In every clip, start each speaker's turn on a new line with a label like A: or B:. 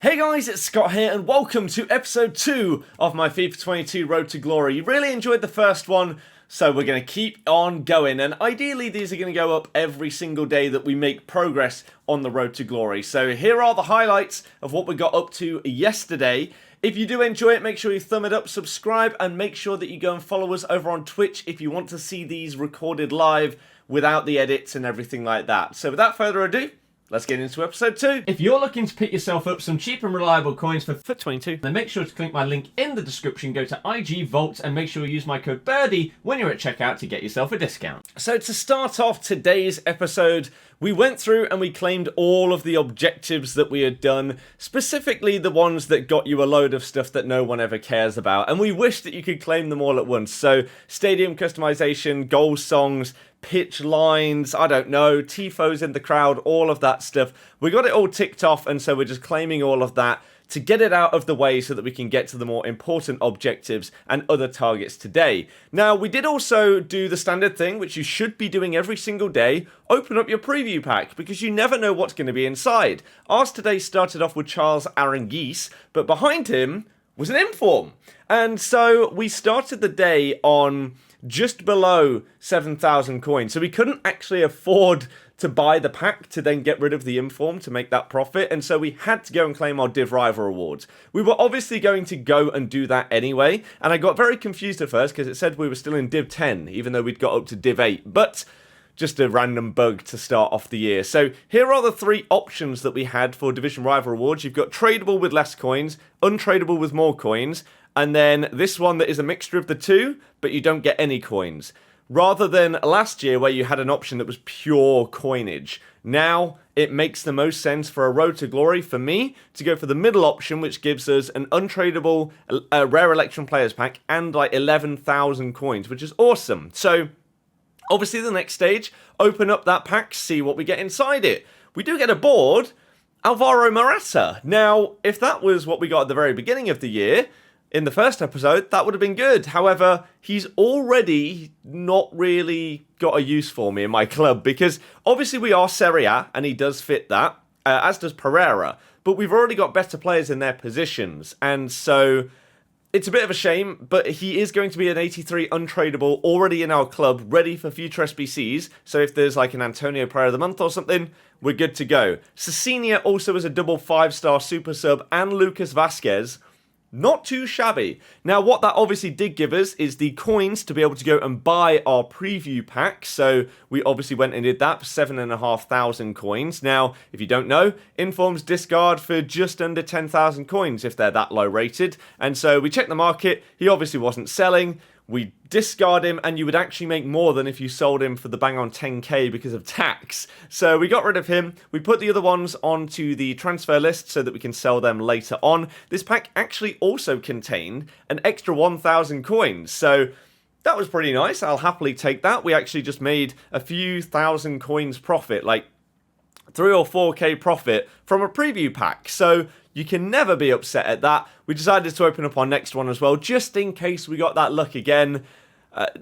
A: Hey guys, it's Scott here and welcome to episode 2 of my FIFA 22 Road to Glory. You really enjoyed the first one, so we're going to keep on going, and ideally these are going to go up every single day that we make progress on the Road to Glory. So here are the highlights of what we got up to yesterday. If you do enjoy it, make sure you thumb it up, subscribe, and make sure that you go and follow us over on Twitch if you want to see these recorded live without the edits and everything like that. So without further ado, let's get into episode 2. If you're looking to pick yourself up some cheap and reliable coins for FUT22, then make sure to click my link in the description, go to IG Vault, and make sure you use my code Birdie when you're at checkout to get yourself a discount. So to start off today's episode, we went through and we claimed all of the objectives that we had done, specifically the ones that got you a load of stuff that no one ever cares about, and we wish that you could claim them all at once. So stadium customization, goal songs, pitch lines, I don't know, tifos in the crowd, all of that stuff. We got it all ticked off, and so we're just claiming all of that to get it out of the way so that we can get to the more important objectives and other targets today. Now, we did also do the standard thing, which you should be doing every single day: open up your preview pack, because you never know what's going to be inside. Ours today started off with Charles Aranguiz, but behind him was an inform. And so we started the day on just below 7,000 coins. So we couldn't actually afford to buy the pack to then get rid of the inform to make that profit. And so we had to go and claim our Div Rival rewards. We were obviously going to go and do that anyway. And I got very confused at first because it said we were still in Div 10, even though we'd got up to Div 8. But just a random bug to start off the year. So here are the 3 options that we had for Division Rival rewards. You've got tradable with less coins, untradeable with more coins, and then this one that is a mixture of the two, but you don't get any coins. Rather than last year where you had an option that was pure coinage. Now it makes the most sense for a Road to Glory for me to go for the middle option, which gives us an untradeable rare election players pack and like 11,000 coins, which is awesome. So obviously the next stage, open up that pack, see what we get inside it. We do get a board, Alvaro Morata. Now, if that was what we got at the very beginning of the year, in the first episode, that would have been good. However, he's already not really got a use for me in my club, because obviously we are Serie A and he does fit that, as does Pereira. But we've already got better players in their positions, and so it's a bit of a shame, but he is going to be an 83 untradeable already in our club, ready for future SBCs. So if there's like an Antonio Player of the Month or something, we're good to go. Cecilia also is a double 5-star super sub, and Lucas Vasquez. Not too shabby. Now, what that obviously did give us is the coins to be able to go and buy our preview pack. So we obviously went and did that for 7,500 coins. Now, if you don't know, informs discard for just under 10,000 coins if they're that low rated. And so we checked the market. He obviously wasn't selling. We discard him, and you would actually make more than if you sold him for the bang on 10k because of tax. So we got rid of him. We put the other ones onto the transfer list so that we can sell them later on. This pack actually also contained an extra 1,000 coins. So that was pretty nice. I'll happily take that. We actually just made a few thousand coins profit, like 3 or 4k profit from a preview pack. So you can never be upset at that. We decided to open up our next one as well, just in case we got that luck again.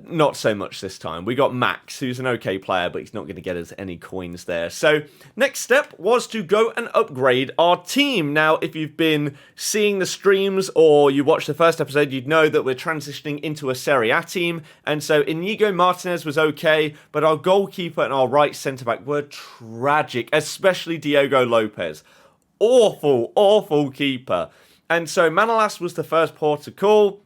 A: Not so much this time. We got Max, who's an okay player, but he's not going to get us any coins there. So next step was to go and upgrade our team. Now, if you've been seeing the streams or you watched the first episode, you'd know that we're transitioning into a Serie A team. And so Inigo Martinez was okay, but our goalkeeper and our right centre-back were tragic, especially Diego Lopez. Awful, awful keeper. And so Manolas was the first port to call,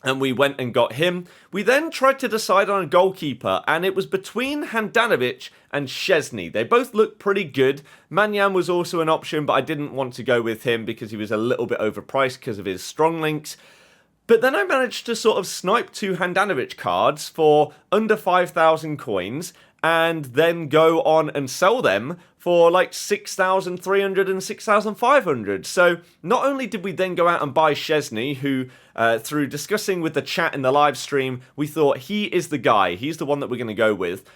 A: and we went and got him. We then tried to decide on a goalkeeper, and it was between Handanovic and Szczesny. They both looked pretty good. Manyan was also an option, but I didn't want to go with him because he was a little bit overpriced because of his strong links. But then I managed to sort of snipe 2 Handanovic cards for under 5,000 coins, and then go on and sell them for like 6,300 and 6,500. So not only did we then go out and buy Szczesny, who through discussing with the chat in the live stream, we thought he is the guy, he's the one that we're going to go with.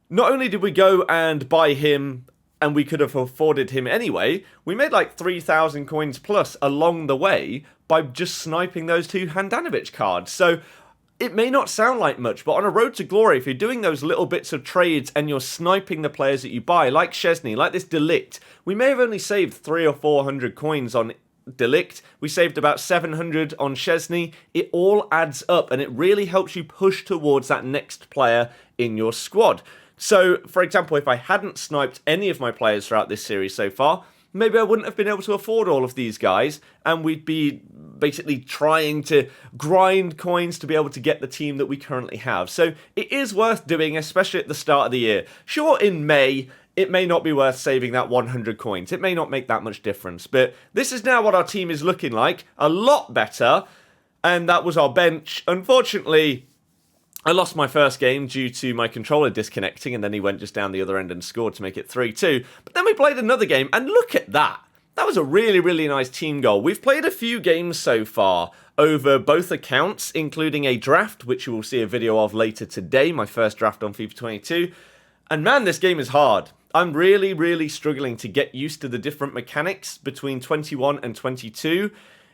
A: Not only did we go and buy him, and we could have afforded him anyway, we made like 3,000 coins plus along the way by just sniping those 2 Handanovic cards. So it may not sound like much, but on a road to glory, if you're doing those little bits of trades and you're sniping the players that you buy, like Szczesny, like this Delict, we may have only saved 300 or 400 coins on Delict. We saved about 700 on Szczesny. It all adds up, and it really helps you push towards that next player in your squad. So, for example, if I hadn't sniped any of my players throughout this series so far, maybe I wouldn't have been able to afford all of these guys, and we'd be basically trying to grind coins to be able to get the team that we currently have. So it is worth doing, especially at the start of the year. Sure, in May, it may not be worth saving that 100 coins. It may not make that much difference, but this is now what our team is looking like. A lot better, and that was our bench. Unfortunately, I lost my first game due to my controller disconnecting, and then he went just down the other end and scored to make it 3-2. But then we played another game, and look at that. That was a really, really nice team goal. We've played a few games so far over both accounts, including a draft, which you will see a video of later today, my first draft on FIFA 22. And man, this game is hard. I'm really, really struggling to get used to the different mechanics between 21 and 22.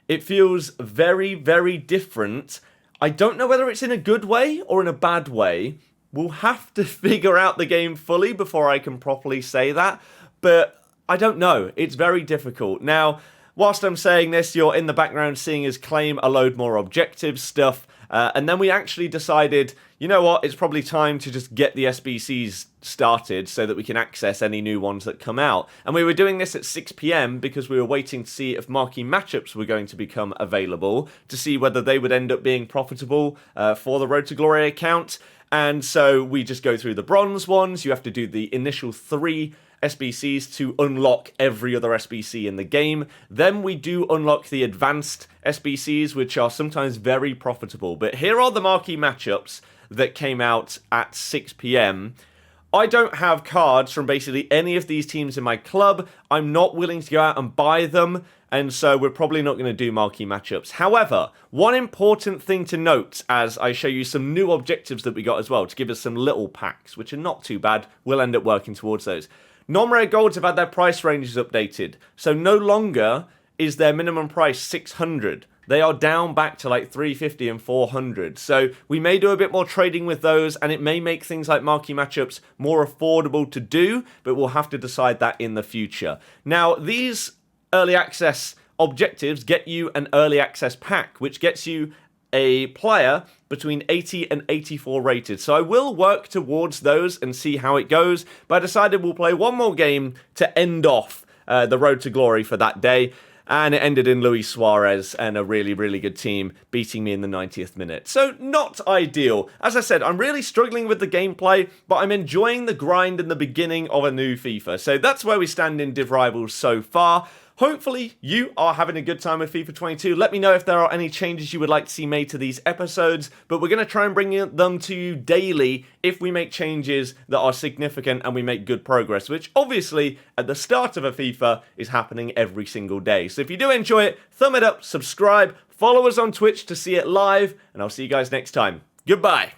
A: It feels very, very different. I don't know whether it's in a good way or in a bad way. We'll have to figure out the game fully before I can properly say that. But I don't know. It's very difficult. Now, whilst I'm saying this, you're in the background seeing us claim a load more objective stuff. And then we actually decided, you know what, it's probably time to just get the SBCs started so that we can access any new ones that come out. And we were doing this at 6 PM because we were waiting to see if marquee matchups were going to become available, to see whether they would end up being profitable for the Road to Glory account. And so we just go through the bronze ones. You have to do the initial 3 SBCs to unlock every other SBC in the game. Then we do unlock the advanced SBCs, which are sometimes very profitable. But here are the marquee matchups that came out at 6 PM. I don't have cards from basically any of these teams in my club. I'm not willing to go out and buy them, and so we're probably not going to do marquee matchups. However, one important thing to note as I show you some new objectives that we got as well to give us some little packs, which are not too bad. We'll end up working towards those. Non-rare golds have had their price ranges updated, so no longer is their minimum price 600. They are down back to like 350 and 400. So we may do a bit more trading with those, and it may make things like marquee matchups more affordable to do, but we'll have to decide that in the future. Now, these early access objectives get you an early access pack, which gets you a player between 80 and 84 rated. So I will work towards those and see how it goes, but I decided we'll play one more game to end off the Road to Glory for that day. And it ended in Luis Suarez and a really, really good team beating me in the 90th minute. So not ideal. As I said, I'm really struggling with the gameplay, but I'm enjoying the grind in the beginning of a new FIFA. So that's where we stand in Div Rivals so far. Hopefully you are having a good time with FIFA 22. Let me know if there are any changes you would like to see made to these episodes, but we're going to try and bring them to you daily if we make changes that are significant and we make good progress, which obviously at the start of a FIFA is happening every single day. So if you do enjoy it, thumb it up, subscribe, follow us on Twitch to see it live, and I'll see you guys next time. Goodbye.